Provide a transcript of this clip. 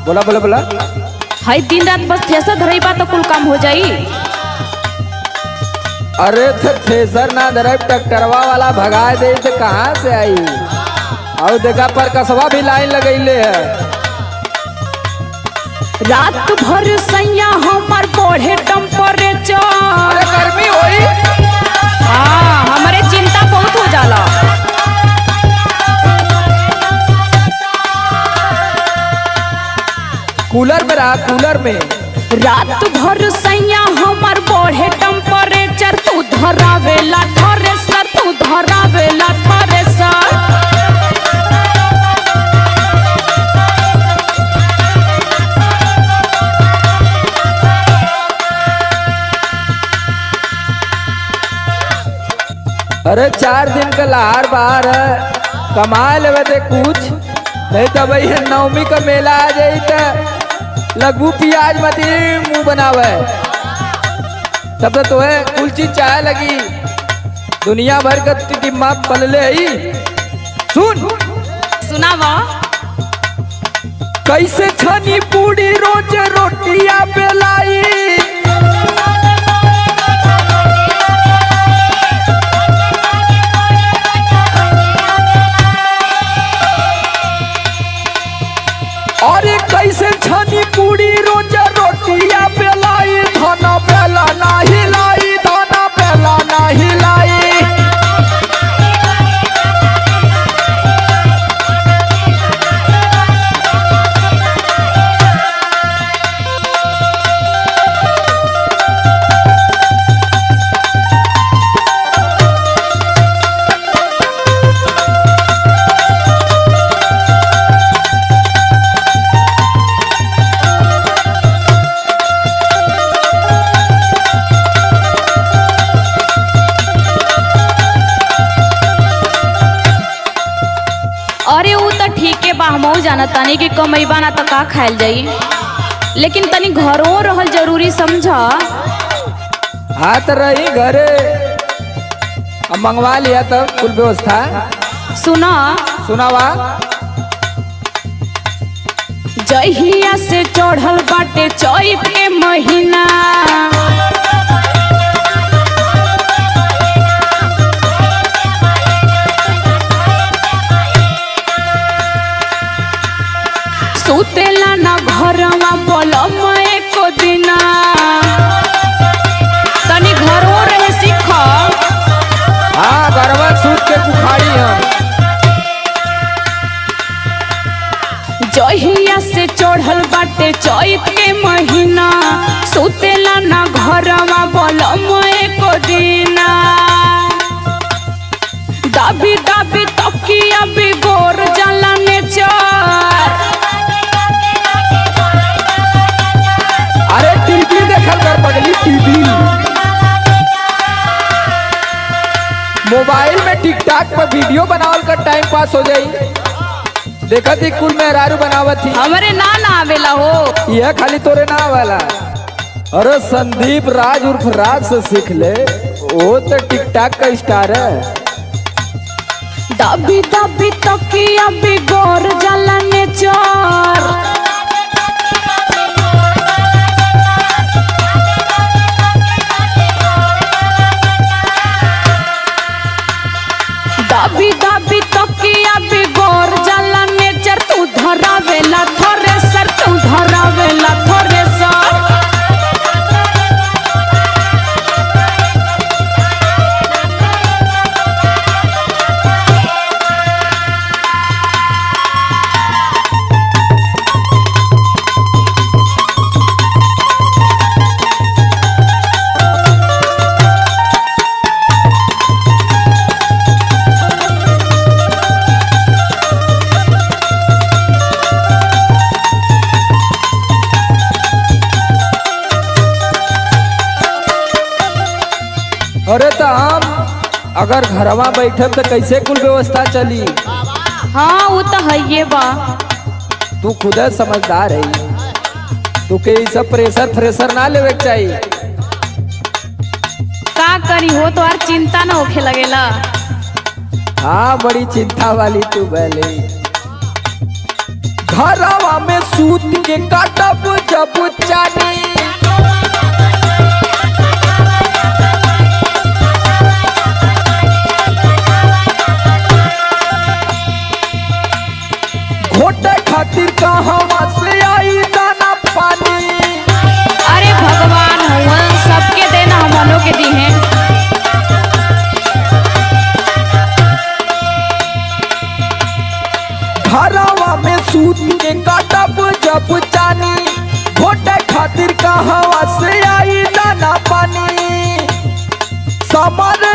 बोला बोला बोला। हाई दिन रात बस थ्रेसर धरई बा तो कुल काम हो जाई। अरे तो थ्रेसर ना धरे ट्रैक्टरवा वाला भगा दे तो कहाँ से आई। और देखा पर कसवा भी लाइन लगैले है। रात भर सैया हमार बढ़े टेम्परेचर। अरे गर्मी होई। हाँ हमारे चिंता बहुत हो जाला। कूलर में रहा कूलर में। रात भर सैया हमार बढ़े टेम्परेचर। तू धरावेला थ्रेसर, तू धरावेला थ्रेसर। अरे 4 दिन का लहार बाहर है, कमा लेवे दे कुछ, नहीं तो भाई नवमी का मेला आ जाई तो लगू प्याज मत मुंह बनावे। तब तो है कुल चीज चाहे लगी। दुनिया भर का दिमाग पलले ही। सुन सुनावा। कैसे छनी पूरी रोज रोटियां बेलाई। अरे कैसे छनी पूरी रोज रोटियां बेलाई। धना बेला ना हिलाई, धना बेला ना हिलाई। अरे वो तो ठीक है बा, हमहू जाना तानी कि कमैबा ना तो का खायल जाई, लेकिन तनी घरों रहल जरूरी समझा। हाथ रही घरे, अब मंगवा लिया तब कुल व्यवस्था। सुना सुनावा। जहिया से चढ़ल बाटे चैत के महीना। सुतेला ना घरवा बोलम एको दिना। तनी घरों रहे सीख। हाँ गरबा सूत के बुखारी हम। जहिया से चढ़ल बाटे चैत के महीना। सुतेला ना घरवा बोलम एको दिना। दाबी दाबी तकिया बिगोर जाला नेचर। अरे टीवी देखल कर पगली, टीवी मोबाइल में टिकटॉक पर वीडियो बनावल कर टाइम पास हो जाई। देखा थी कुल मेहरारू बनावत थी। हमरे ना आवेला हो। यह खाली तोरे ना वाला। अरे संदीप राज उर्फ राज से सीख ले, वो तो टिकटॉक का स्टार है। दाबी दाबी तकिया बिगोर जाला नेचर। दाबी दाबी तकिया बिगोर जाला नेचर। तू धरावेला थ्रेसर, तू धरावेला थ्रेसर। अरे तो हम अगर घरवा बैठे तो कैसे कुल व्यवस्था चली। हाँ वो तो है ये बा। तू खुद समझदार है, तू के सब प्रेशर फ्रेशर ना लेवे के चाहिए। का करी हो तो यार चिंता ना होखे लगेला। हाँ बड़ी चिंता वाली तू भले। घरवा में सूत के काटब जब चानी। घोटे खातिर कहवा से आई दाना पानी। अरे भगवान हुआ सबके देना हमनों के दी हैं। घरवा में सूत के काटब जब चानी। घोटे खातिर कहवा से आई दाना पानी। समर